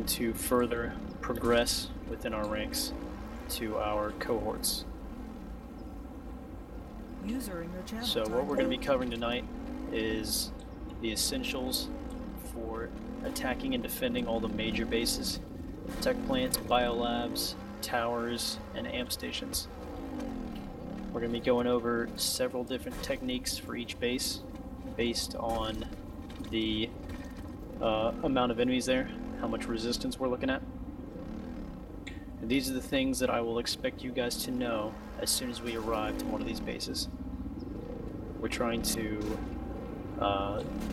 to further progress within our ranks to our cohorts. User in your channel. So what we're going to be covering tonight is the essentials for attacking and defending all the major bases, tech plants, biolabs, towers, and amp stations. We're going to be going over several different techniques for each base based on the amount of enemies there, how much resistance we're looking at. And these are the things that I will expect you guys to know as soon as we arrive to one of these bases. We're trying to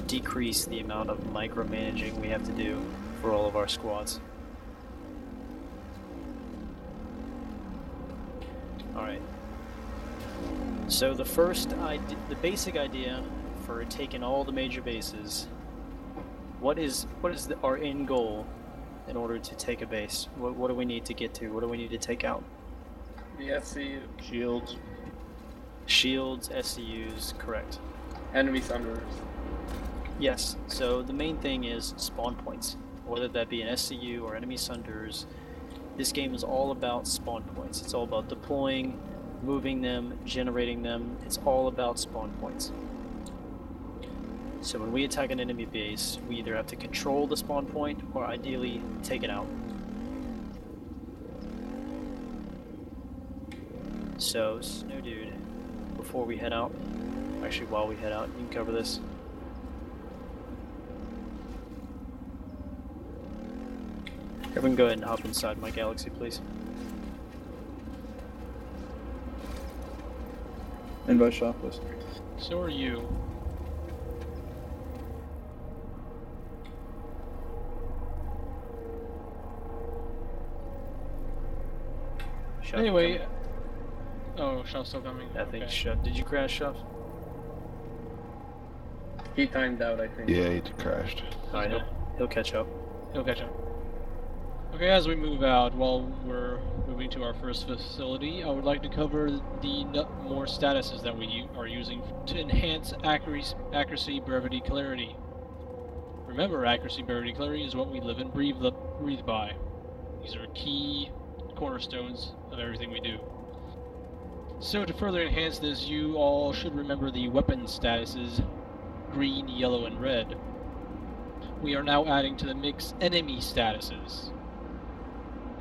decrease the amount of micromanaging we have to do for all of our squads. Alright. So the basic idea for taking all the major bases, what is our end goal in order to take a base? What do we need to get to? What do we need to take out? The SCU. Shields. Shields, SCUs, correct. Enemy thunderers. Yes, so the main thing is spawn points. Whether that be an SCU or enemy sunders, this game is all about spawn points. It's all about deploying, moving them, generating them. It's all about spawn points. So when we attack an enemy base, we either have to control the spawn point or ideally take it out. So, Snowdude, before we head out, actually while we head out, you can cover this. Everyone go ahead and hop inside my galaxy, please. Invite shop list. So are you. Shop Anyway, coming. oh, Shop's still coming. I think okay. Shop. Did you crash, Shop? He timed out, I think. Yeah, he crashed. Alright, he'll catch up. He'll catch up. Okay, as we move out, while we're moving to our first facility, I would like to cover the more statuses that we are using to enhance accuracy, brevity, clarity. Remember, accuracy, brevity, clarity is what we live and breathe by. These are key cornerstones of everything we do. So to further enhance this, you all should remember the weapon statuses green, yellow, and red. We are now adding to the mix enemy statuses.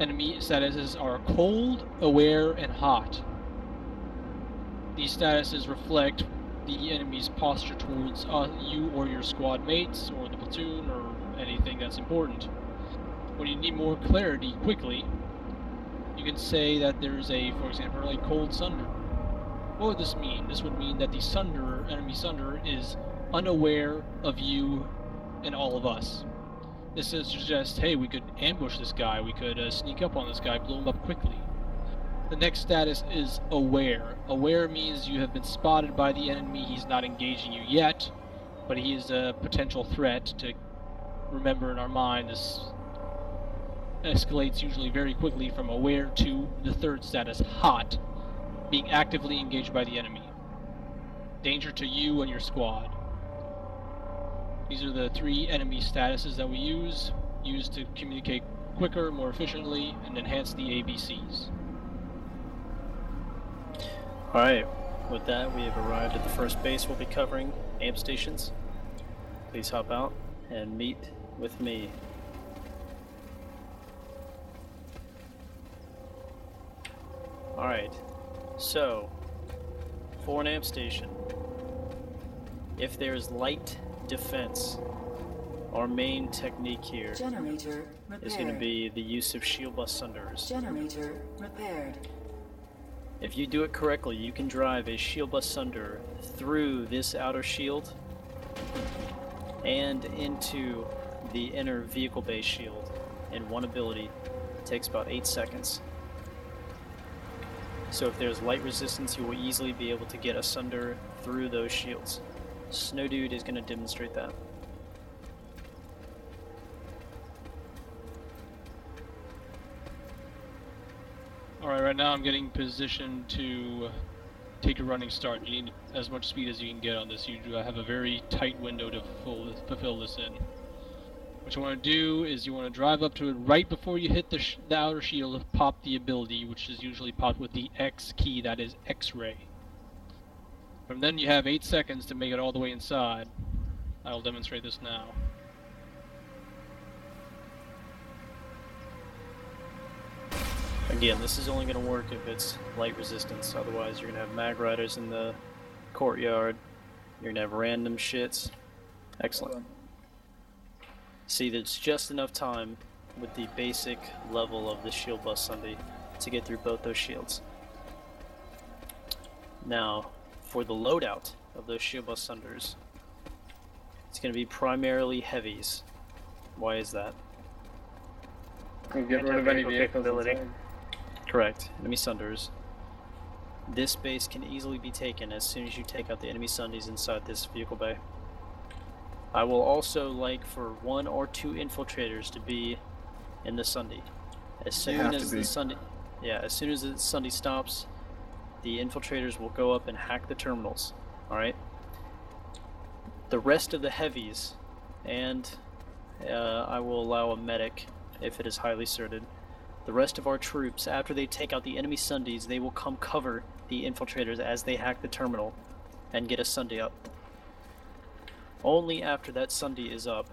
Enemy statuses are cold, aware, and hot. These statuses reflect the enemy's posture towards you or your squad mates, or the platoon, or anything that's important. When you need more clarity quickly, you can say that there's for example, a cold sunder. What would this mean? This would mean that the enemy sunderer is unaware of you and all of us. This is suggest, hey, we could ambush this guy, we could sneak up on this guy, blow him up quickly. The next status is aware. Aware means you have been spotted by the enemy, he's not engaging you yet, but he is a potential threat. To remember in our mind, this escalates usually very quickly from aware to the third status, hot, being actively engaged by the enemy. Danger to you and your squad. These are the three enemy statuses that we use to communicate quicker, more efficiently, and enhance the ABCs. Alright, with that we have arrived at the first base we'll be covering, amp stations. Please hop out and meet with me. Alright, so for an amp station, if there's light defense, our main technique here Generator is going to be the use of shield bus sunders. Generator repaired. If you do it correctly, you can drive a shield bus sunder through this outer shield and into the inner vehicle base shield in one ability. It takes about 8 seconds. So if there's light resistance, you will easily be able to get a sunder through those shields. Snowdude is going to demonstrate that. Alright, right now I'm getting positioned to take a running start. You need as much speed as you can get on this. You do have a very tight window to fulfill this in. What you want to do is you want to drive up to it right before you hit the outer shield, pop the ability, which is usually popped with the X key, that is X-ray. From then you have 8 seconds to make it all the way inside. I will demonstrate this now. Again, this is only going to work if it's light resistance, otherwise you're going to have mag riders in the courtyard, you're going to have random shits. Excellent. See, there's just enough time with the basic level of the shield bus Sunday to get through both those shields. Now, for the loadout of those shield bus sunders, it's going to be primarily heavies. Why is that? We'll get rid of any vehicles inside. Correct. Enemy sunders. This base can easily be taken as soon as you take out the enemy sundies inside this vehicle bay. I will also like for 1 or 2 infiltrators to be in the Sunday. As soon as the Sunday, as soon as the Sunday stops, the infiltrators will go up and hack the terminals. All right. The rest of the heavies, and I will allow a medic if it is highly certed. The rest of our troops, after they take out the enemy Sundays, they will come cover the infiltrators as they hack the terminal and get a Sunday up. Only after that Sunday is up,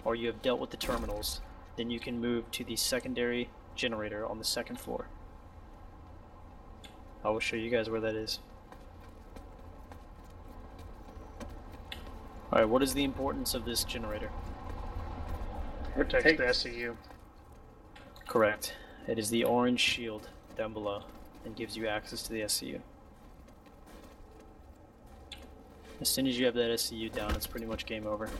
or you have dealt with the terminals, then you can move to the secondary generator on the 2nd floor. I will show you guys where that is. Alright, what is the importance of this generator? Protects the SCU. Correct. It is the orange shield down below and gives you access to the SCU. As soon as you have that SCU down, it's pretty much game over.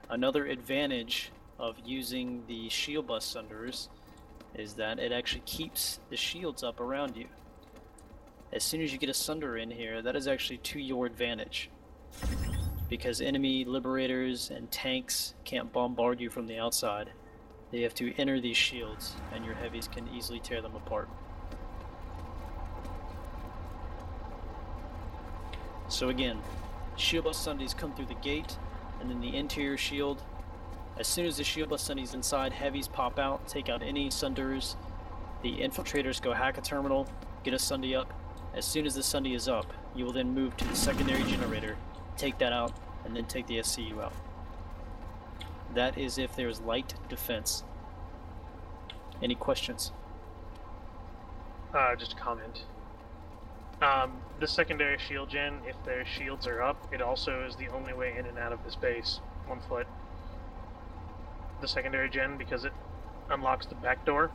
Another advantage of using the shield bus sunders is that it actually keeps the shields up around you. As soon as you get a sunder in here, that is actually to your advantage. Because enemy liberators and tanks can't bombard you from the outside. They have to enter these shields, and your heavies can easily tear them apart. So again, shield bus sundies come through the gate, and then the interior shield. As soon as the shield bus sundies inside, heavies pop out, take out any sunders. The infiltrators go hack a terminal, get a sunday up. As soon as the sunday is up, you will then move to the secondary generator, take that out, and then take the SCU out. That is if there is light defense. Any questions? Just a comment. The secondary shield gen, if their shields are up, it also is the only way in and out of this base. 1 foot. The secondary gen, because it unlocks the back door.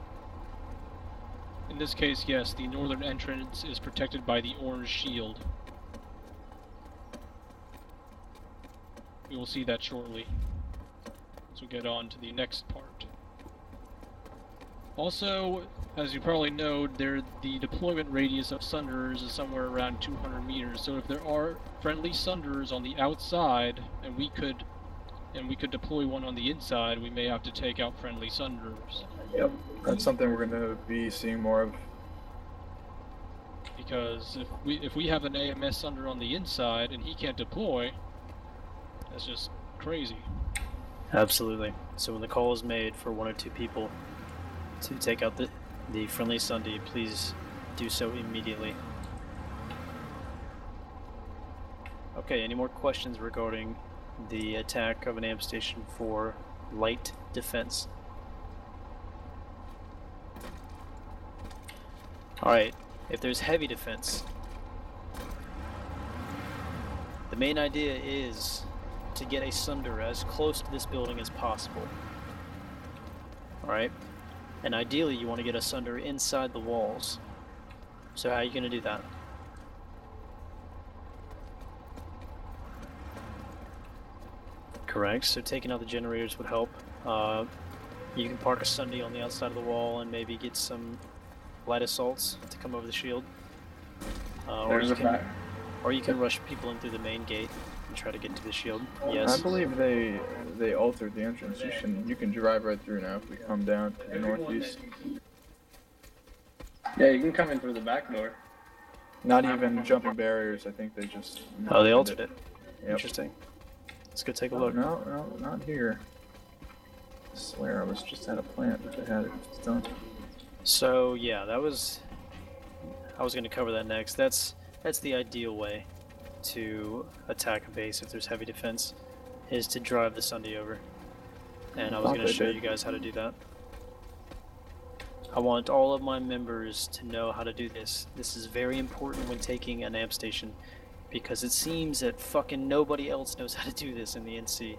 In this case, yes, the northern entrance is protected by the orange shield. We will see that shortly, as we get on to the next part. Also, as you probably know, the deployment radius of sunders is somewhere around 200 meters, so if there are friendly sunders on the outside, and we could deploy one on the inside, we may have to take out friendly sunders. Yep, that's something we're going to be seeing more of. Because if we have an AMS sunder on the inside and he can't deploy, that's just crazy. Absolutely. So when the call is made for 1 or 2 people to take out the friendly Sunday, please do so immediately. Okay, any more questions regarding the attack of an amp station for light defense? Alright, if there's heavy defense, the main idea is to get a sunder as close to this building as possible. Alright? And ideally you want to get a sunder inside the walls. So how are you going to do that? Correct, so taking out the generators would help. You can park a sunday on the outside of the wall and maybe get some light assaults to come over the shield. Or you can rush people in through the main gate and try to get into the shield. Yes. I believe they altered the entrance. You can drive right through now if we come down to the northeast. Yeah, you can come in through the back door. Not even jumping barriers. I think they just. Oh, they altered it. Yep. Interesting. Let's go take a Oh, look. no, not here. I swear I was just at a plant that they had it done. So yeah, I was going to cover that next. That's the ideal way to attack a base if there's heavy defense, is to drive the Sunday over. And I was going to show you guys how to do that. I want all of my members to know how to do this. This is very important when taking an amp station, because it seems that fucking nobody else knows how to do this in the NC.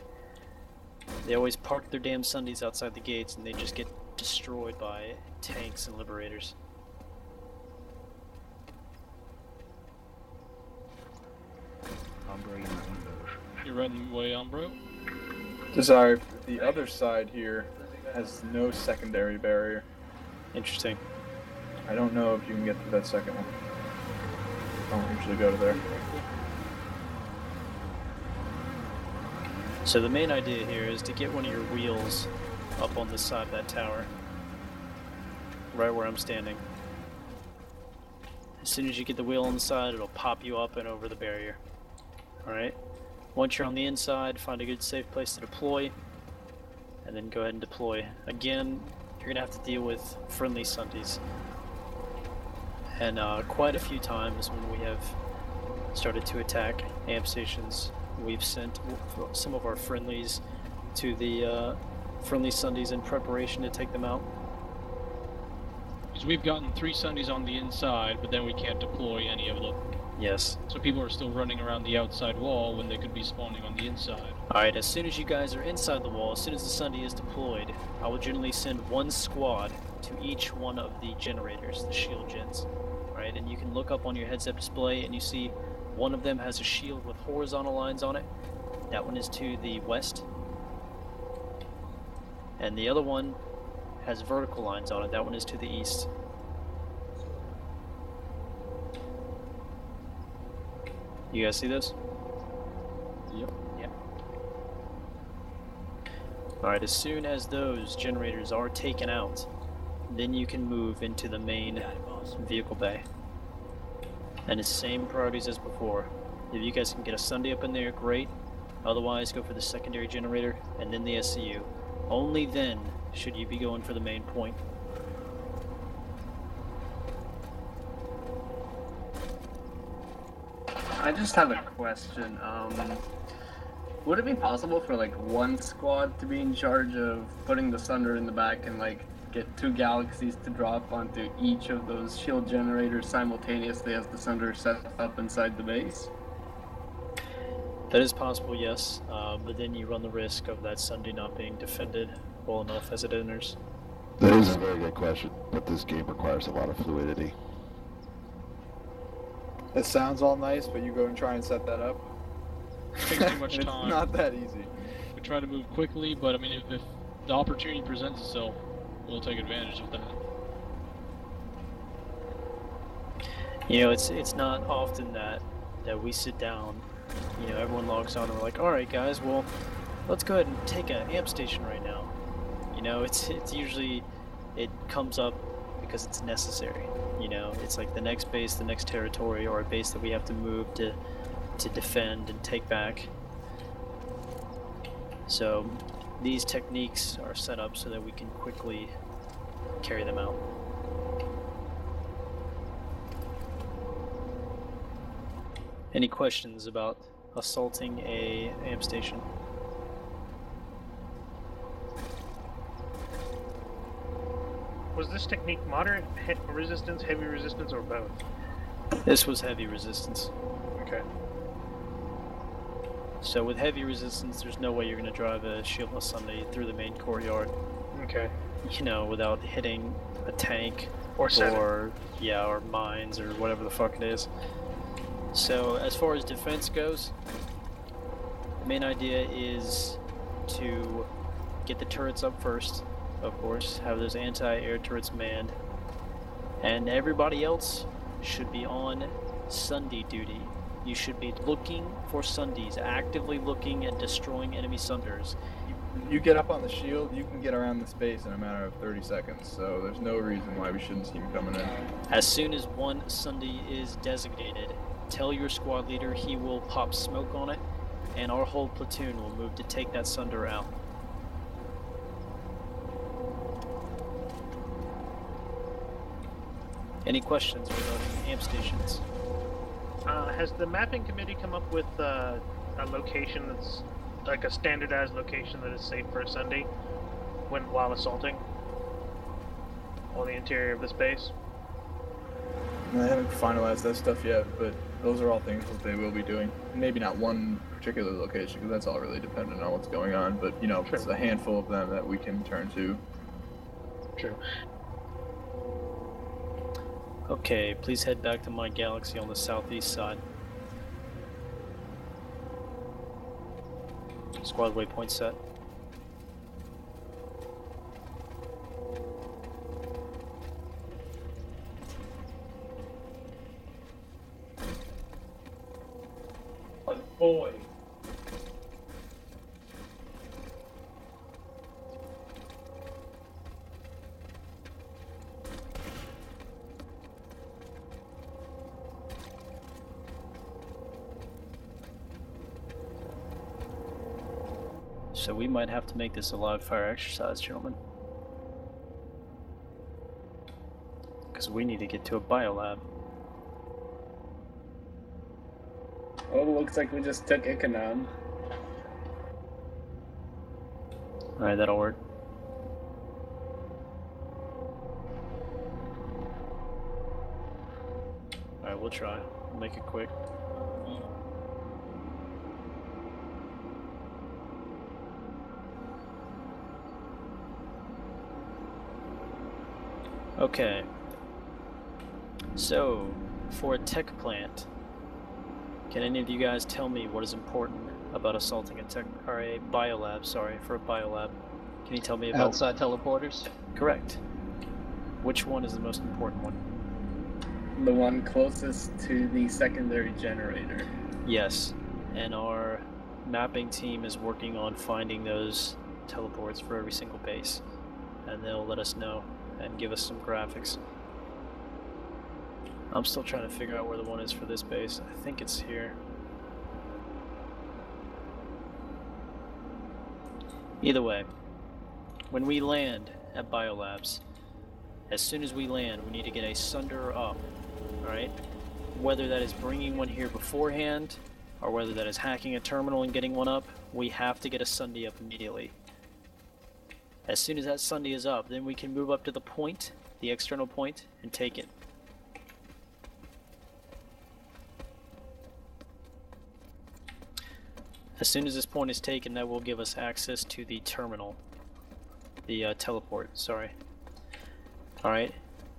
They always park their damn Sundays outside the gates and they just get destroyed by tanks and liberators. You're right in the way, Umbro. Dzire, the other side here has no secondary barrier. Interesting. I don't know if you can get to that second one. I don't usually go to there. So the main idea here is to get one of your wheels up on the side of that tower, right where I'm standing. As soon as you get the wheel on the side, it'll pop you up and over the barrier. Alright? Once you're on the inside, find a good safe place to deploy, and then go ahead and deploy. Again, you're gonna have to deal with friendly Sundays. And quite a few times when we have started to attack amp stations, we've sent some of our friendlies to the friendly Sundays in preparation to take them out. Because we've gotten 3 Sundays on the inside, but then we can't deploy any of them. Yes. So people are still running around the outside wall when they could be spawning on the inside. Alright, as soon as you guys are inside the wall, as soon as the Sunday is deployed, I will generally send 1 squad to each one of the generators, the shield gens. Right, and you can look up on your heads-up display and you see one of them has a shield with horizontal lines on it. That one is to the west. And the other one has vertical lines on it. That one is to the east. You guys see those? Yep. Yep. Alright, as soon as those generators are taken out, then you can move into the main vehicle bay. And the same priorities as before. If you guys can get a Sunday up in there, great. Otherwise, go for the secondary generator and then the SCU. Only then should you be going for the main point. I just have a question. Would it be possible for like 1 squad to be in charge of putting the Sunder in the back and like get 2 galaxies to drop onto each of those shield generators simultaneously as the Sunder set up inside the base? That is possible, yes, but then you run the risk of that Sunday not being defended well enough as it enters. That is a very good question, but this game requires a lot of fluidity. It sounds all nice, but you go and try and set that up. It takes too much It's time. not that easy. We try to move quickly, but I mean, if the opportunity presents itself, we'll take advantage of that. You know, it's not often that we sit down, you know, everyone logs on and we're like, alright guys, well, let's go ahead and take an amp station right now. You know, it's usually, it comes up because it's necessary. You know, it's like the next base, the next territory, or a base that we have to move to defend and take back. So these techniques are set up so that we can quickly carry them out. Any questions about assaulting a amp station? Was this technique moderate resistance, heavy resistance, or both? This was heavy resistance. Okay. So with heavy resistance, there's no way you're going to drive a shieldless Sunday through the main courtyard, Okay. you know, without hitting a tank Or 7. or mines or whatever the fuck it is. So as far as defense goes, the main idea is to get the turrets up first, of course, have those anti-air turrets manned, and everybody else should be on Sunday duty. You should be looking for Sundays, actively looking at destroying enemy Sunders. You get up on the shield, you can get around the space in a matter of 30 seconds, so there's no reason why we shouldn't see him coming in. As soon as one Sunday is designated, tell your squad leader he will pop smoke on it and our whole platoon will move to take that Sunder out. Any questions regarding amp stations? Has the mapping committee come up with a location that's like a standardized location that is safe for a Sunday while assaulting on the interior of this base? I haven't finalized that stuff yet, but those are all things that they will be doing. Maybe not one particular location, because that's all really dependent on what's going on, but, you know, Sure. it's a handful of them that we can turn to. True. Okay, please head back to my galaxy on the southeast side. Squad waypoint set. Boy. So we might have to make this a live fire exercise, gentlemen. Because we need to get to a biolab. Oh, looks like we just took Econom. Alright, that'll work. Alright, we'll try. We'll make it quick. Okay. So, for a tech plant, can any of you guys tell me what is important about assaulting a tech or a biolab? Sorry, for a biolab. Can you tell me about Outside teleporters? Correct. Which one is the most important one? The one closest to the secondary generator. Yes. And our mapping team is working on finding those teleports for every single base. And they'll let us know and give us some graphics. I'm still trying to figure out where the one is for this base. I think it's here. Either way, when we land at Biolabs, as soon as we land, we need to get a Sunder up, alright? Whether that is bringing one here beforehand, or whether that is hacking a terminal and getting one up, we have to get a Sunday up immediately. As soon as that Sunday is up, then we can move up to the point, the external point, and take it. As soon as this point is taken, that will give us access to the terminal. The teleport, sorry. Alright,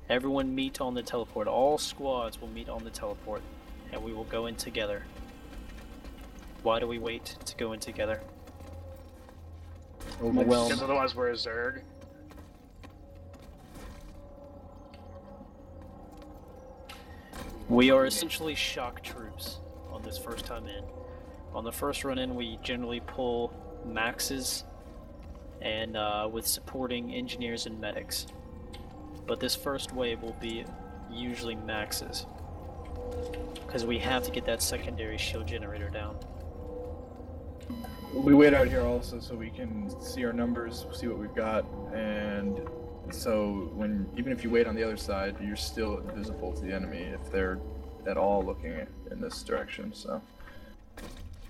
everyone meet on the teleport. All squads will meet on the teleport, and we will go in together. Why do we wait to go in together? Overwhelmed. Because otherwise we're a Zerg. We are essentially shock troops on this first time in. On the first run in, we generally pull maxes and with supporting engineers and medics. But this first wave will be usually maxes, because we have to get that secondary shield generator down. We wait out here also so we can see our numbers, see what we've got, and so even if you wait on the other side, you're still visible to the enemy if they're at all looking in this direction. So.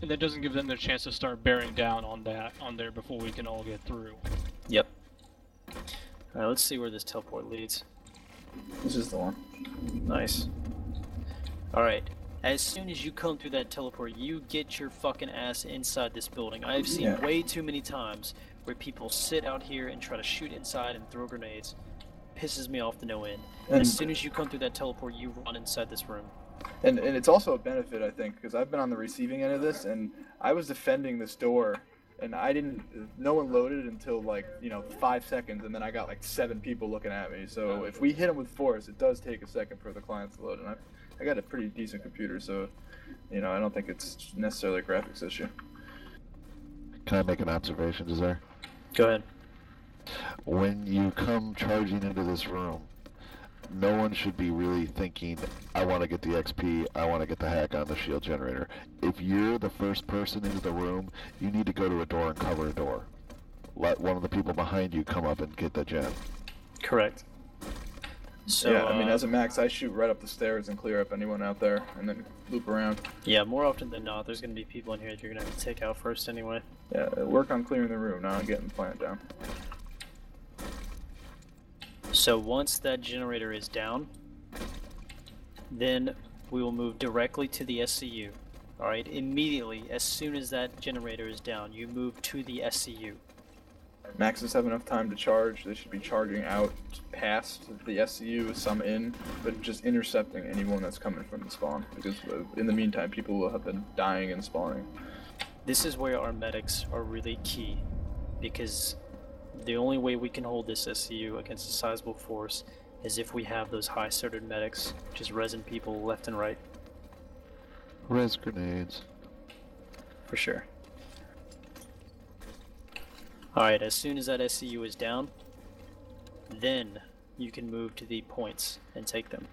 And that doesn't give them the chance to start bearing down on there before we can all get through. Yep. Alright, let's see where this teleport leads. This is the one. Nice. Alright, as soon as you come through that teleport, you get your fucking ass inside this building. I have seen way too many times where people sit out here and try to shoot inside and throw grenades. Pisses me off to no end. And as soon as you come through that teleport, you run inside this room. And it's also a benefit, I think, because I've been on the receiving end of this, and I was defending this door, and no one loaded until 5 seconds, and then I got 7 people looking at me. So if we hit them with force, it does take a second for the clients to load, and I got a pretty decent computer, so I don't think it's necessarily a graphics issue. Can I make an observation, Dzire? Go ahead. When you come charging into this room, no one should be really thinking, I want to get the XP, I want to get the hack on the shield generator. If you're the first person into the room, you need to go to a door and cover a door. Let one of the people behind you come up and get the gen. Correct. So, yeah, I mean, as a max, I shoot right up the stairs and clear up anyone out there, and then loop around. Yeah, more often than not, there's going to be people in here that you're going to have to take out first anyway. Yeah, work on clearing the room, not on getting the planet down. So once that generator is down, then we will move directly to the SCU. Alright, immediately, as soon as that generator is down, you move to the SCU. Maxes have enough time to charge. They should be charging out past the SCU, some in, but just intercepting anyone that's coming from the spawn. Because in the meantime, people will have been dying and spawning. This is where our medics are really key, because the only way we can hold this SCU against a sizable force is if we have those high-certed medics, just resin people left and right. Res grenades. For sure. Alright, as soon as that SCU is down, then you can move to the points and take them.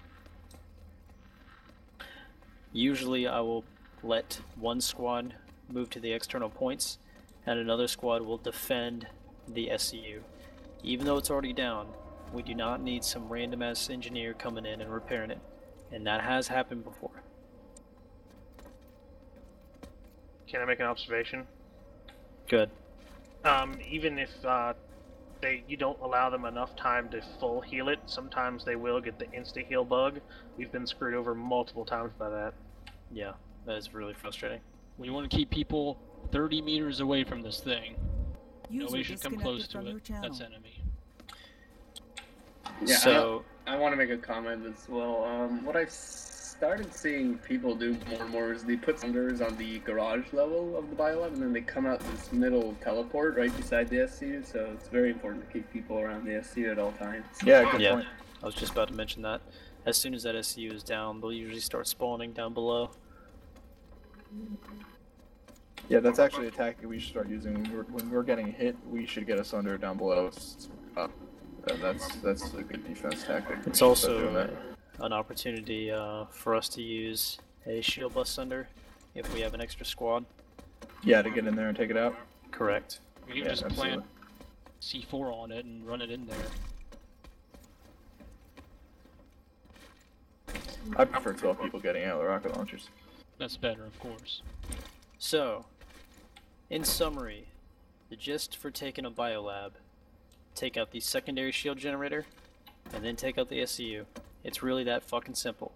Usually I will let one squad move to the external points, and another squad will defend the SCU. Even though it's already down, we do not need some random ass engineer coming in and repairing it. And that has happened before. Can I make an observation? Good. Even if you don't allow them enough time to full heal it, sometimes they will get the insta-heal bug. We've been screwed over multiple times by that. Yeah, that is really frustrating. We want to keep people 30 meters away from this thing. User Nobody should come disconnected close to from your it. channel. That's enemy. Yeah, So, I want to make a comment as well. What I've started seeing people do more and more is they put senders on the garage level of the biolab, and then they come out this middle teleport right beside the SCU, so it's very important to keep people around the SCU at all times. Yeah, good yeah, point. I was just about to mention that. As soon as that SCU is down, they'll usually start spawning down below. Yeah, that's actually a tactic we should start using. When we're getting hit, we should get a sunder down below. Up. That's a good defense tactic. We It's should start doing also that. an opportunity for us to use a shield bus under if we have an extra squad. Yeah, to get in there and take it out. Correct. We can Yeah, just absolutely. plant C4 on it and run it in there. I prefer 12 people getting out of the rocket launchers. That's better, of course. So, in summary, the gist for taking a biolab: take out the secondary shield generator, and then take out the SCU. It's really that fucking simple.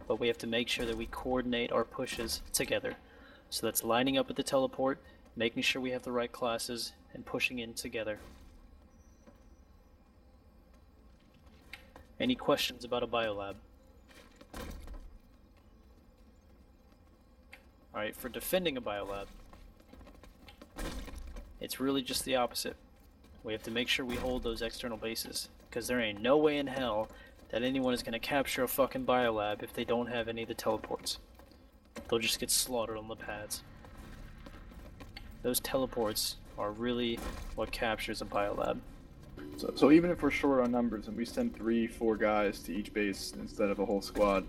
But we have to make sure that we coordinate our pushes together. So that's lining up at the teleport, making sure we have the right classes, and pushing in together. Any questions about a biolab? Alright, for defending a biolab, it's really just the opposite. We have to make sure we hold those external bases, because there ain't no way in hell that anyone is going to capture a fucking biolab if they don't have any of the teleports. They'll just get slaughtered on the pads. Those teleports are really what captures a biolab. So even if we're short on numbers and we send 3-4 guys to each base instead of a whole squad,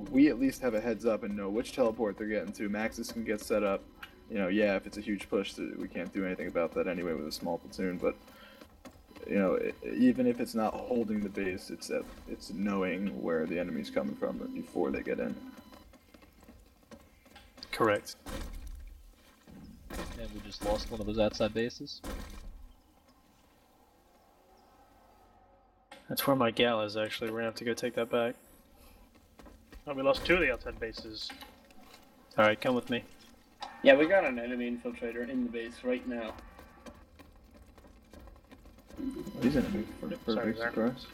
we at least have a heads up and know which teleport they're getting to. Maxes can get set up. You know, yeah, if it's a huge push, we can't do anything about that anyway with a small platoon, but you know, even if it's not holding the base, it's knowing where the enemy's coming from before they get in. Correct. And we just lost one of those outside bases. That's where my gal is, actually. We're going to have to go take that back. Oh, we lost two of the outside bases. Alright, come with me. Yeah, we got an enemy infiltrator in the base right now. He's in a big, for a Sorry, big Zach. surprise.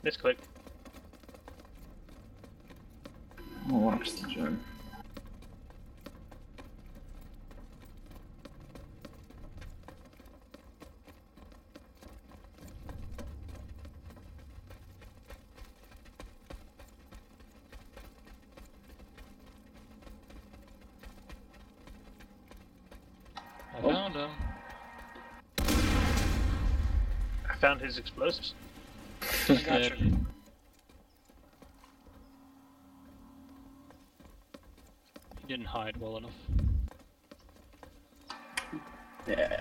Misclick. I'll watch the gen. I found him. I found his explosives. I gotcha. Dead. He didn't hide well enough. Yeah.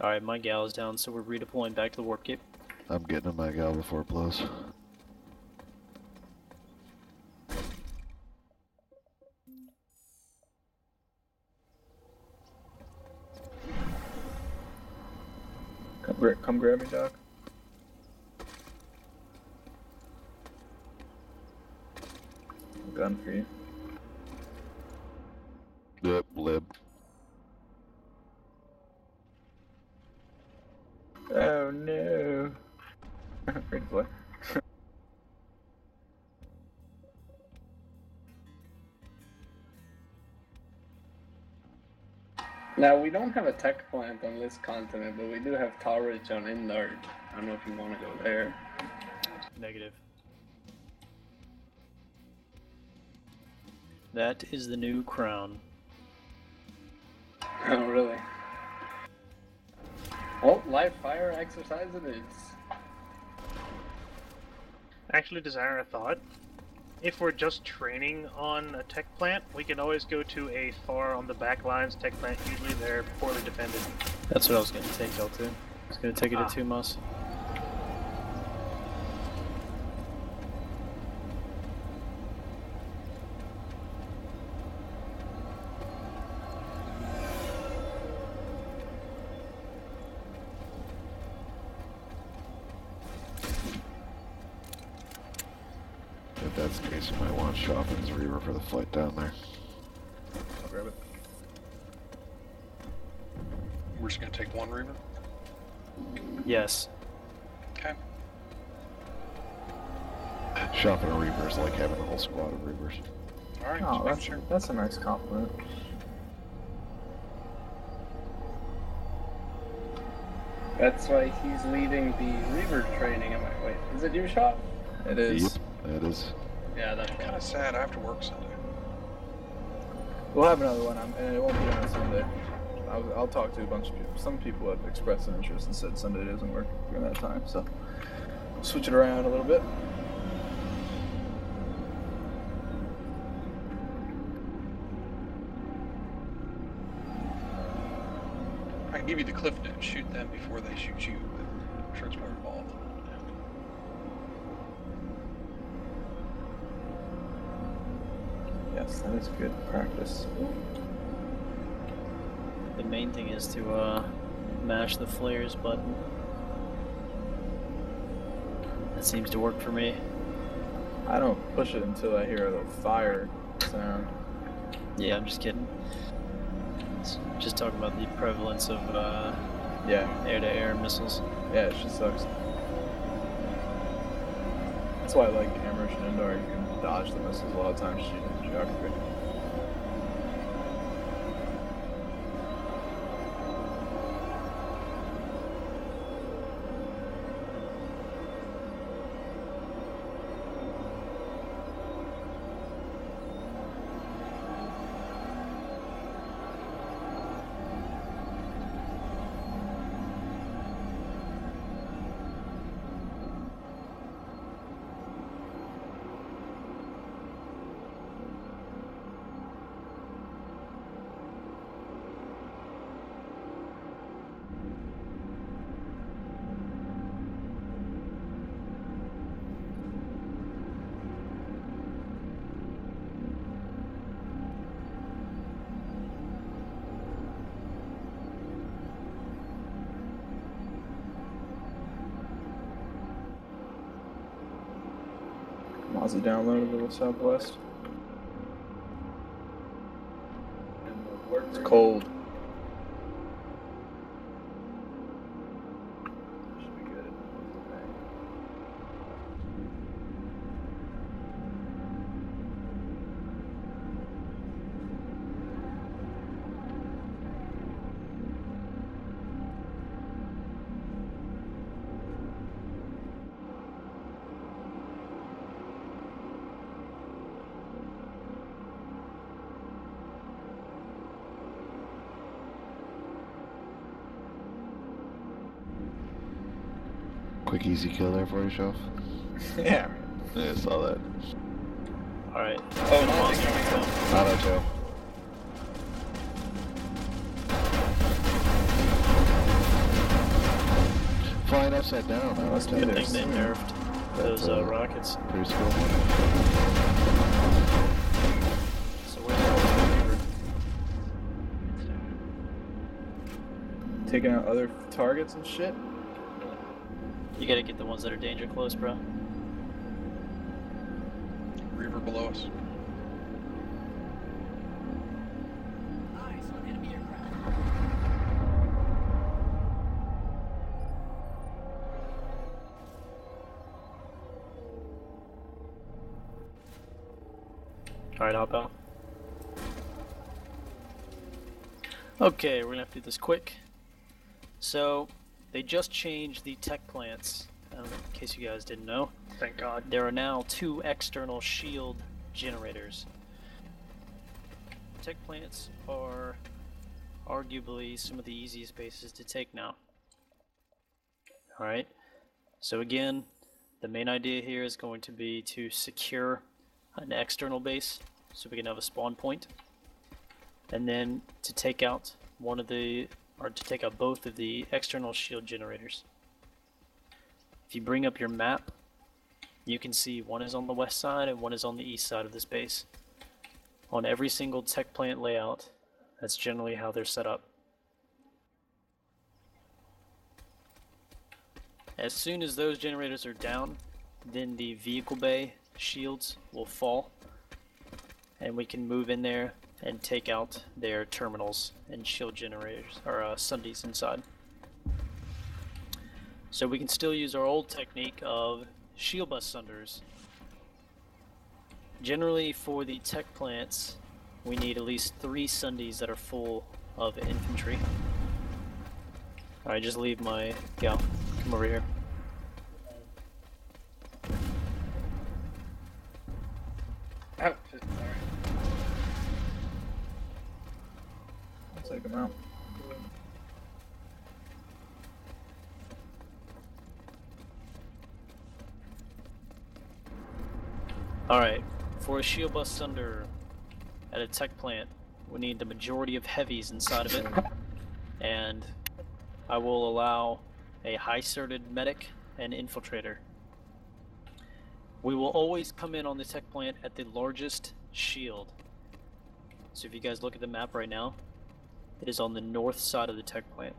Alright, my gal is down, so we're redeploying back to the warp cape. I'm getting in my gal before it blows. Come grab me, Doc. Gun for you. Yep, lib. Oh no. Free to play. Now, we don't have a tech plant on this continent, but we do have Tarridge on Indard. I don't know if you want to go there. Negative. That is the new crown. Oh, really? Well, live fire exercise it is. Actually, Dzire, I thought, if we're just training on a tech plant, we can always go to a far on the back lines tech plant. Usually they're poorly defended. That's what I was going to take L2. I was going to take it to 2 mus. If that's the case, you might want Chopin's Reaver for the flight down there. I'll grab it. We're just gonna take one Reaver? Yes. Okay. Chopin a Reaver is like having a whole squad of Reavers. Alright, Oh, just making sure. that's a nice compliment. That's why he's leading the Reaver training. I'm like, wait, is it you, Shop? It is. Yep, that is. Yeah, that's Kind of sad after work Sunday. We'll have another one, and it won't be on Sunday. I'll talk to a bunch of people. Some people have expressed an interest and said Sunday doesn't work during that time, so switch it around a little bit. I can give you the cliff note, shoot them before they shoot you, but I'm sure it's more involved. Yes, that is good practice. The main thing is to mash the flares button. That seems to work for me. I don't push it until I hear the fire sound. Yeah, I'm just kidding. Just talking about the prevalence of Yeah, air-to-air missiles. yeah, it just sucks. That's why I like Ambush and Indoor. You can dodge the missiles a lot of times shooting in geography. Mazda downloaded to the southwest. It's cold. Should be good. Quick, easy kill there for you, Shelf. Yeah. Yeah, I saw that. Alright. Oh, no. Not a Joe. Flying upside down. I was I telling think they nerfed those rockets. Pretty cool. So where's the Reaver? Taking out other targets and shit. You gotta get the ones that are danger close, bro. Reaver below us. Alright, hop out. Okay, we're gonna have to do this quick. So, they just changed the tech plants, in case you guys didn't know. Thank God. There are now 2 external shield generators. Tech plants are arguably some of the easiest bases to take now. Alright, so again, the main idea here is going to be to secure an external base so we can have a spawn point, and then to take out both of the external shield generators. If you bring up your map, you can see one is on the west side and one is on the east side of this base. On every single tech plant layout, that's generally how they're set up. As soon as those generators are down, then the vehicle bay shields will fall, and we can move in there and take out their terminals and shield generators, or sundies inside. So we can still use our old technique of shield bus sunders. Generally for the tech plants, we need at least 3 sundies that are full of infantry. Alright, just leave my gal. Come over here. Oh, just, alright. I'll take them out. Alright, for a shield bus sunder at a tech plant, we need the majority of heavies inside of it, and I will allow a high-certed medic and infiltrator. We will always come in on the tech plant at the largest shield. So if you guys look at the map right now, it is on the north side of the tech plant.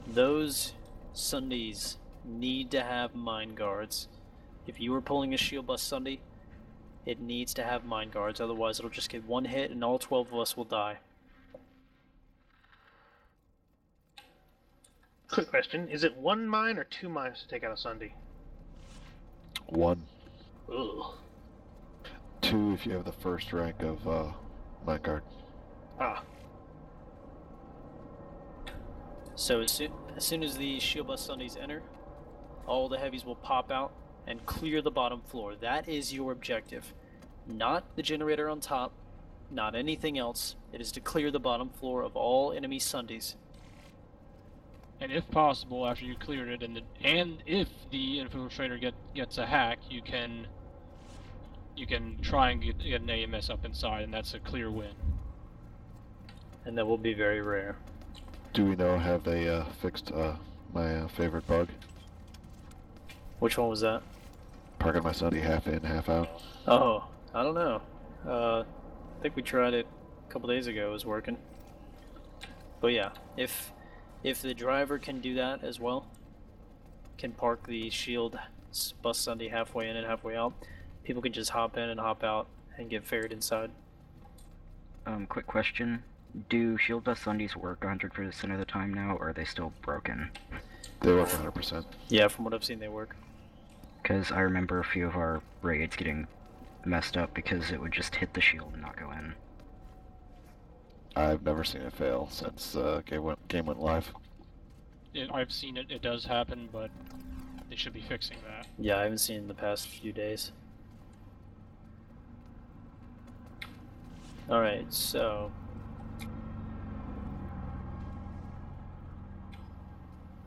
Those sundies need to have mine guards. If you are pulling a shield bus sundie, it needs to have mine guards, otherwise it'll just get one hit and all 12 of us will die. Quick question: is it 1 mine or 2 mines to take out a Sunday? 1. Ugh. 2 if you have the first rank of mine guard. Ah. So as soon as the shield bus sundies enter, all the heavies will pop out and clear the bottom floor. That is your objective. Not the generator on top, not anything else. It is to clear the bottom floor of all enemy sundies. And if possible, after you cleared it, and if the infiltrator gets a hack, you can try and get an AMS up inside, and that's a clear win. And that will be very rare. Do we know, have they fixed my favorite bug? Which one was that? Parking my Sunday half in, half out. Oh, I don't know. I think we tried it a couple days ago. It was working. But yeah, if the driver can do that as well, can park the shield bus Sunday halfway in and halfway out, people can just hop in and hop out and get ferried inside. Quick question. Do shield bus Sundays work 100% of the time now, or are they still broken? They work 100%. Yeah, from what I've seen, they work. Because I remember a few of our raids getting messed up because it would just hit the shield and not go in. I've never seen it fail since game went live. I've seen it. It does happen, but they should be fixing that. Yeah, I haven't seen it in the past few days. Alright, so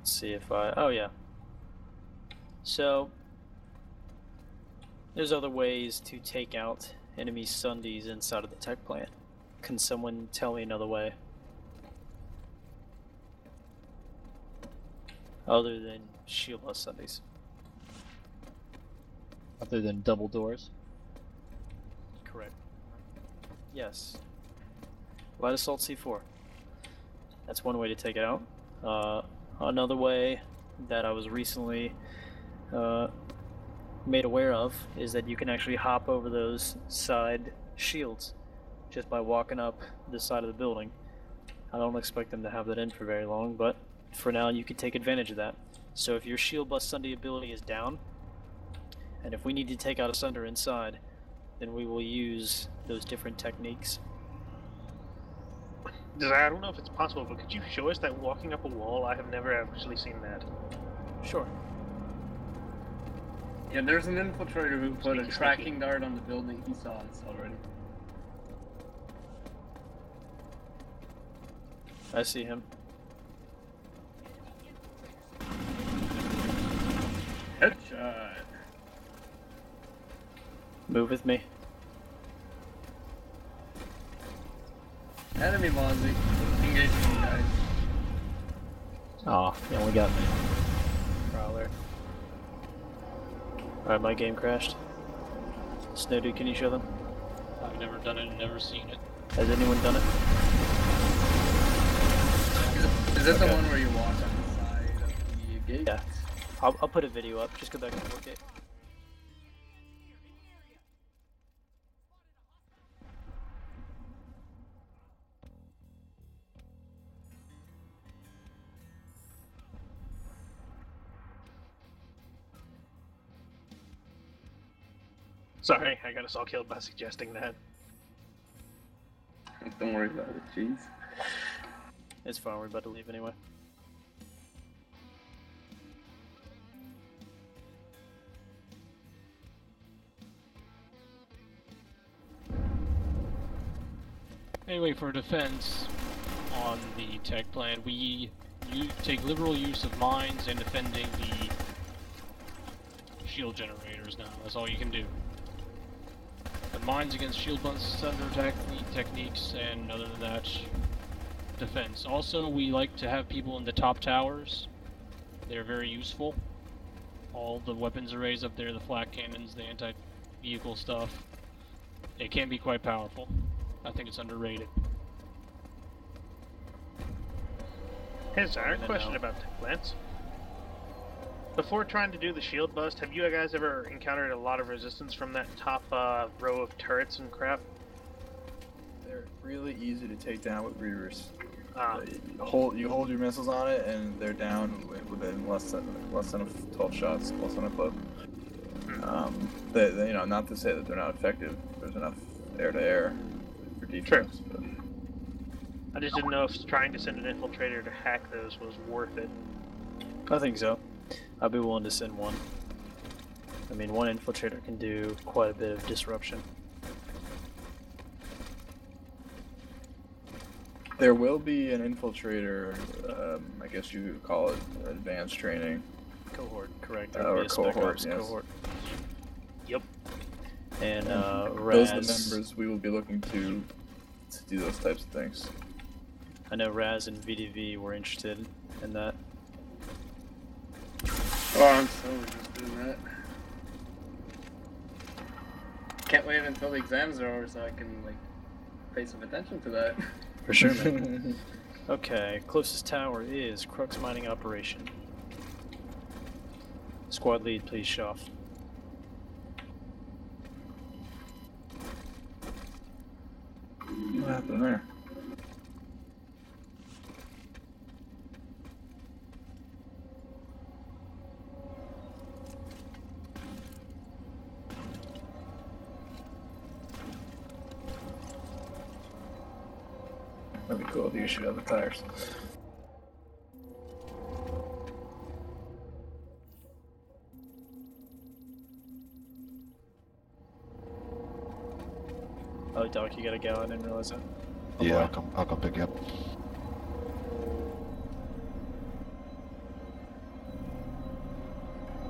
Let's see if I... Oh, yeah. So, there's other ways to take out enemy Sundies inside of the tech plant. Can someone tell me another way? Other than shieldless Sundies. Other than double doors. Correct. Yes. Light assault C4. That's one way to take it out. Another way that I was recently made aware of is that you can actually hop over those side shields just by walking up the side of the building. I don't expect them to have that in for very long, but for now you can take advantage of that. So if your shield bust Sunday ability is down, and if we need to take out a Sunder inside, then we will use those different techniques. I don't know if it's possible, but could you show us that walking up a wall? I have never actually seen that. Sure. Yeah, there's an infiltrator who put a Sneaky, tracking sneaky. dart on the building. He saw us already. I see him. Headshot. Move with me. Enemy Mozzie. Engaging you guys. Aw, he only got me. Prowler. Alright, my game crashed. Snowdude, can you show them? I've never done it and never seen it. Has anyone done it? Is it the Okay. one where you walk on the side of the gate? Yeah. I'll put a video up. Just go back and look it. Sorry, I got us all killed by suggesting that. Don't worry about it, jeez. It's fine. We're about to leave anyway. Anyway, for defense on the tech plant, we take liberal use of mines and defending the shield generators now. That's all you can do. The mines against shield bust under techniques, and other than that, defense. Also, we like to have people in the top towers. They're very useful. All the weapons arrays up there, the flak cannons, the anti-vehicle stuff. It can be quite powerful. I think it's underrated. Hey, sorry, And question now- about tech plants. Before trying to do the shield bust, have you guys ever encountered a lot of resistance from that top row of turrets and crap? They're really easy to take down with reavers. Ah, You hold your missiles on it, and they're down within less than 12 shots, less than a clip. They, you know, not to say that they're not effective. There's enough air to air for defense. But I just didn't know if trying to send an infiltrator to hack those was worth it. I think so. I'd be willing to send one. I mean, one infiltrator can do quite a bit of disruption. there will be an infiltrator. I guess you could call it advanced training. Cohort, correct. Or There'd be a Spec cohort, Ops yes. cohort. Yep. And Those are the Raz, members we will be looking to do those types of things. I know Raz and VDV were interested in that. Oh, I'm so interested in that. Can't wait until the exams are over so I can like pay some attention to that. For sure, man. Okay, closest tower is Crux Mining Operation. Squad lead, please, Schaff. What happened there? That'd be cool if you could shoot out the tires. Oh, Doc, you gotta go. I didn't realize that. Yeah, I'll come pick you up.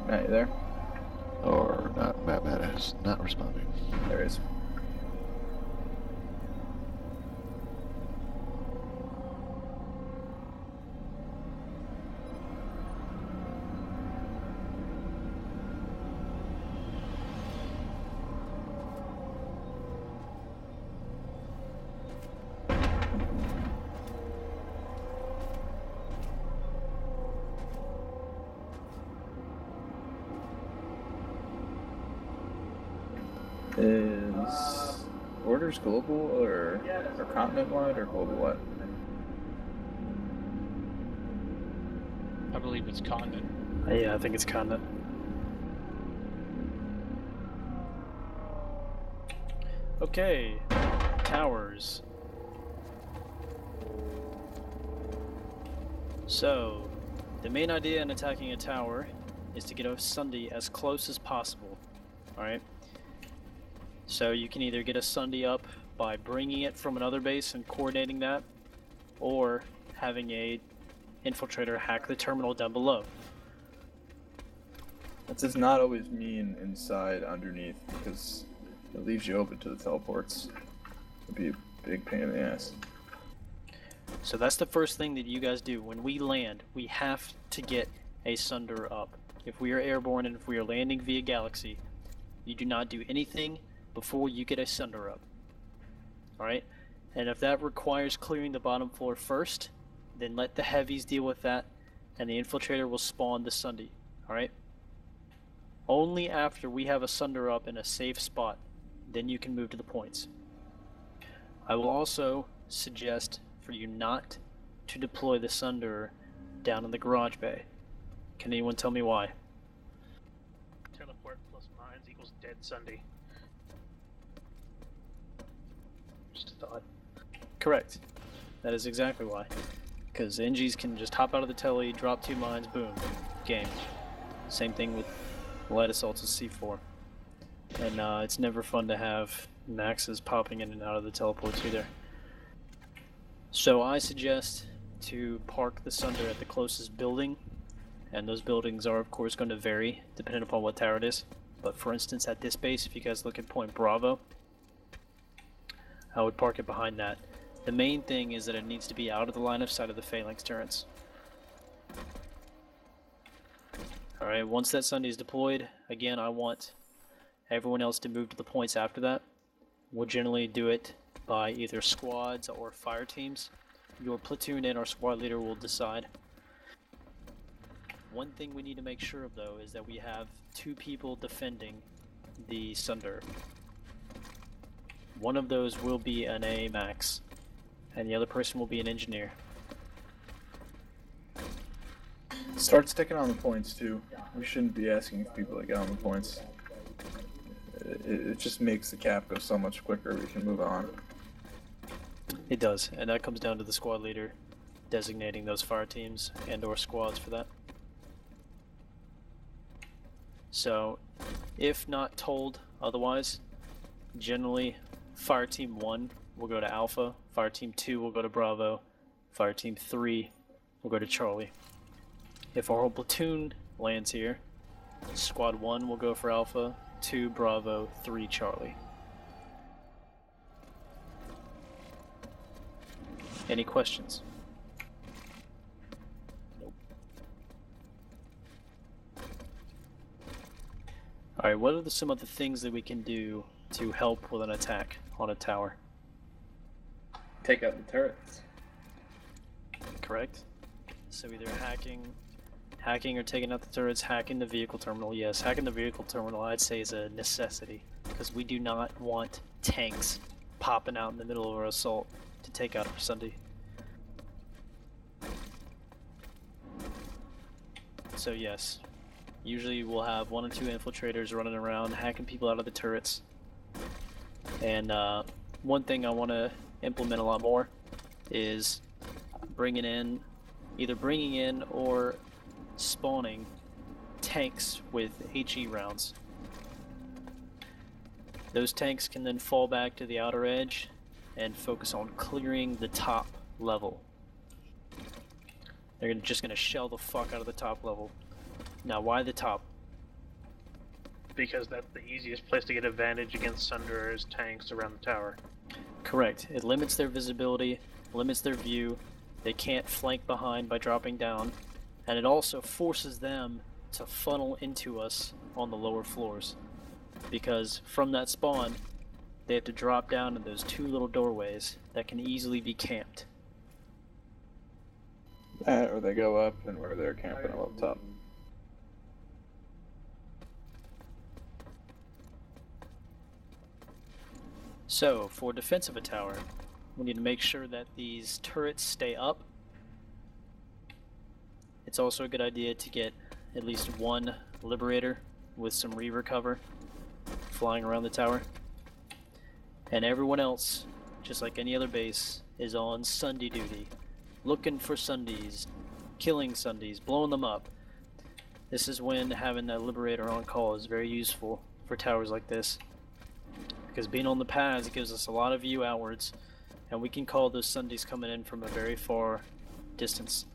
Matt, you there? Or not, Matt is not responding. There he is. Is orders global or continent-wide or global-wide? I believe it's continent. Yeah, I think it's continent. Okay, towers. So, the main idea in attacking a tower is to get a Sunday as close as possible. Alright? So you can either get a Sunday up by bringing it from another base and coordinating that, or having a infiltrator hack the terminal down below. That does not always mean inside underneath, because it leaves you open to the teleports. It'd be a big pain in the ass. So that's the first thing that you guys do. When we land, we have to get a Sunder up. If we are airborne and if we are landing via Galaxy, you do not do anything before you get a Sunder up. Alright? And if that requires clearing the bottom floor first, then let the heavies deal with that, and the infiltrator will spawn the Sunday. Alright? Only after we have a Sunder up in a safe spot, then you can move to the points. I will also suggest for you not to deploy the Sunder down in the garage bay. Can anyone tell me why? Teleport plus mines equals dead Sunday. Just a thought. Correct. That is exactly why. Because NGs can just hop out of the telly, drop 2 mines, boom, game. Same thing with light assaults with C4. And it's never fun to have Maxes popping in and out of the teleports either. So I suggest to park the Sunder at the closest building, and those buildings are of course going to vary depending upon what tower it is. But for instance at this base, if you guys look at point Bravo, I would park it behind that. The main thing is that it needs to be out of the line of sight of the phalanx turrets. Alright, once that Sunday is deployed, again I want everyone else to move to the points after that. We'll generally do it by either squads or fire teams. Your platoon and our squad leader will decide. One thing we need to make sure of though is that we have 2 people defending the Sunder. One of those will be an A Max, and the other person will be an engineer. Start sticking on the points too. We shouldn't be asking people to get on the points. It just makes the cap go so much quicker. We can move on. It does, and that comes down to the squad leader designating those fire teams and or squads for that. So, if not told otherwise, generally Fire Team 1 will go to Alpha, Fire Team 2 will go to Bravo, Fire Team 3 will go to Charlie. If our whole platoon lands here, Squad 1 will go for Alpha, 2 Bravo, 3 Charlie. Any questions? Nope. Alright, what are some of the things that we can do to help with an attack on a tower? Take out the turrets. Correct? So either hacking or taking out the turrets, hacking the vehicle terminal. Yes, hacking the vehicle terminal I'd say is a necessity, because we do not want tanks popping out in the middle of our assault to take out our Sunday. So yes, usually we'll have 1 or 2 infiltrators running around hacking people out of the turrets. And one thing I want to implement a lot more is either bringing in or spawning tanks with HE rounds. Those tanks can then fall back to the outer edge and focus on clearing the top level. They're just going to shell the fuck out of the top level. Now why the top? because that's the easiest place to get advantage against Sunderer's tanks around the tower. Correct. It limits their visibility, limits their view. They can't flank behind by dropping down, and it also forces them to funnel into us on the lower floors, because from that spawn, they have to drop down in those two little doorways that can easily be camped. That, or they go up and where they're camping up top. So, for defense of a tower, we need to make sure that these turrets stay up. It's also a good idea to get at least one Liberator with some Reaver cover flying around the tower. And everyone else, just like any other base, is on Sunday duty, looking for Sundays, killing Sundays, blowing them up. This is when having that Liberator on call is very useful for towers like this, because being on the paths gives us a lot of view outwards, and we can call those Sundays coming in from a very far distance.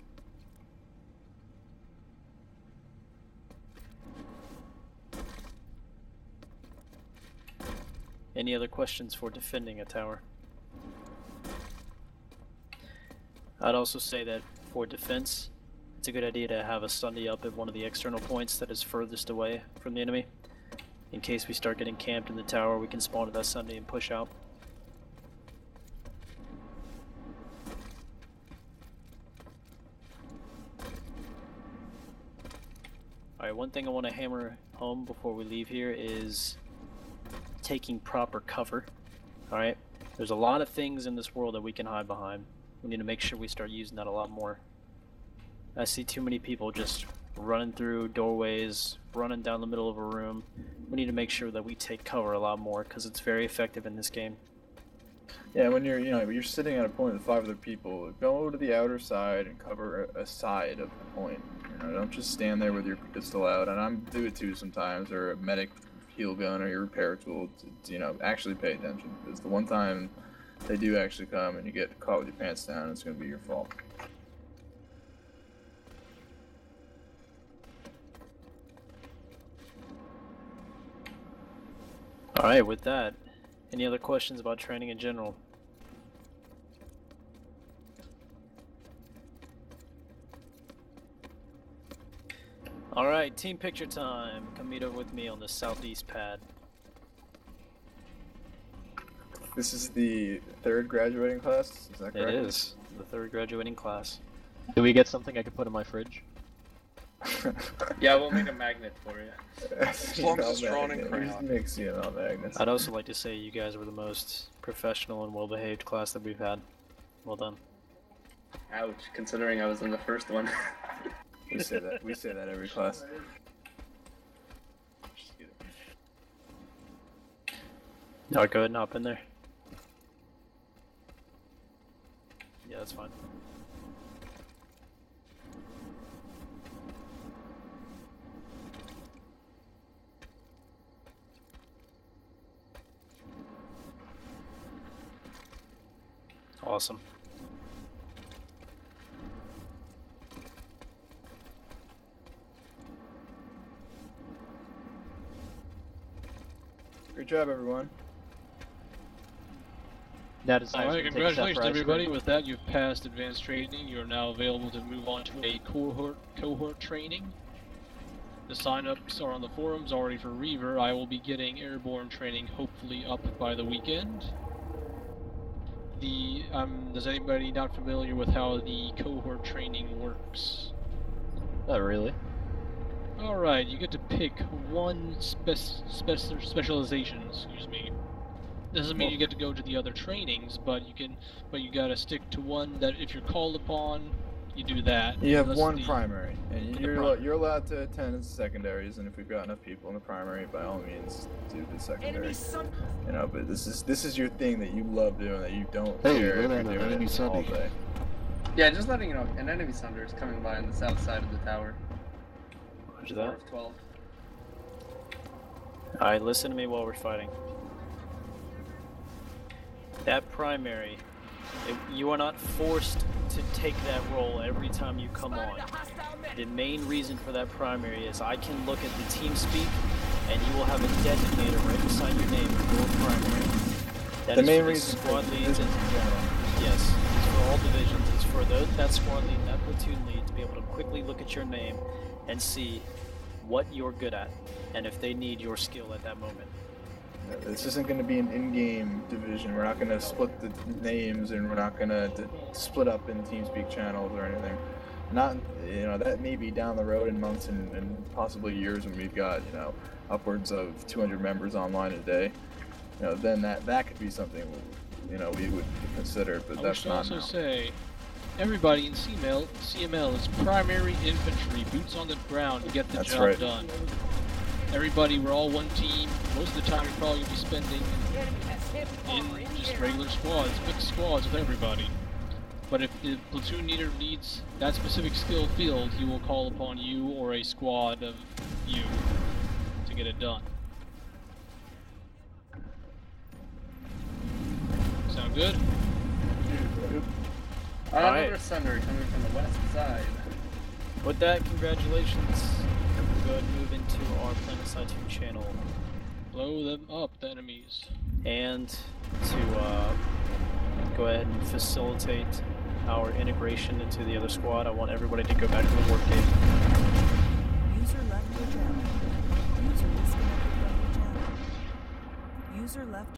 Any other questions for defending a tower? I'd also say that for defense, it's a good idea to have a Sunday up at one of the external points that is furthest away from the enemy. In case we start getting camped in the tower, we can spawn at that Sunday and push out. Alright, one thing I want to hammer home before we leave here is taking proper cover. Alright, there's a lot of things in this world that we can hide behind. We need to make sure we start using that a lot more. I see too many people just running through doorways, running down the middle of a room. We need to make sure that we take cover a lot more, because it's very effective in this game. Yeah, when you're sitting at a point with 5 other people, go to the outer side and cover a side of the point. Don't just stand there with your pistol out. And I do it too sometimes, or a medic heal gun or your repair tool. Actually pay attention, because the one time they do actually come and you get caught with your pants down, it's going to be your fault. Alright, with that, any other questions about training in general? Alright, team picture time. Come meet up with me on the southeast pad. This is the 3rd graduating class, is that correct? It is, the 3rd graduating class. Do we get something I can put in my fridge? Yeah, we'll make a magnet for you. As long as it's drawn in crayon. Make CML magnets. I'd also like to say you guys were the most professional and well-behaved class that we've had. Well done. Ouch, considering I was in the first one. We say that every class. No, go ahead and hop in there. Yeah, that's fine. Awesome. Great job, everyone. That is Alright, congratulations everybody. With that, you've passed advanced training. You're now available to move on to a cohort training. The sign-ups are on the forums already for Reaver. I will be getting airborne training hopefully up by the weekend. Is anybody not familiar with how the cohort training works? Not really. Alright, you get to pick one specialization, excuse me. Doesn't mean you get to go to the other trainings, but you gotta stick to one that if you're called upon, you do that. You have one primary, and you're allowed to attend secondaries, and if we've got enough people in the primary, by all means, do the secondary. But this is your thing that you love doing, that you don't care if you're doing it all day. Yeah, just letting you know, an enemy sunder is coming by on the south side of the tower. Roger that. 12. Alright, listen to me while we're fighting. That primary, you are not forced to take that role every time you come on. The main reason for that primary is I can look at the team speak and you will have a designator right beside your name, your primary. That The is main for the reason squad for leads and general. yes, it's for all divisions. It's for that squad lead, that platoon lead to be able to quickly look at your name and see what you're good at, and if they need your skill at that moment. This isn't going to be an in-game division. We're not going to split the names, and we're not going to split up in TeamSpeak channels or anything. Not, that may be down the road in months and possibly years when we've got, upwards of 200 members online a day. Then that could be something, we would consider, but that's not I now. wish to also say, everybody in CML is primary infantry, boots on the ground to get the That's job right. done. Everybody, we're all one team. Most of the time, you're probably going to be spending in just regular squads, mixed squads with everybody. But if the platoon leader needs that specific skill field, he will call upon you or a squad of you to get it done. Sound good? Alright. Another Sunder coming from the west side. With that, congratulations. We'll go ahead and move into our Planetside 2 channel. Blow them up, the enemies. And to go ahead and facilitate our integration into the other squad, I want everybody to go back to the workgate. User left your channel. User disconnected from your channel. User left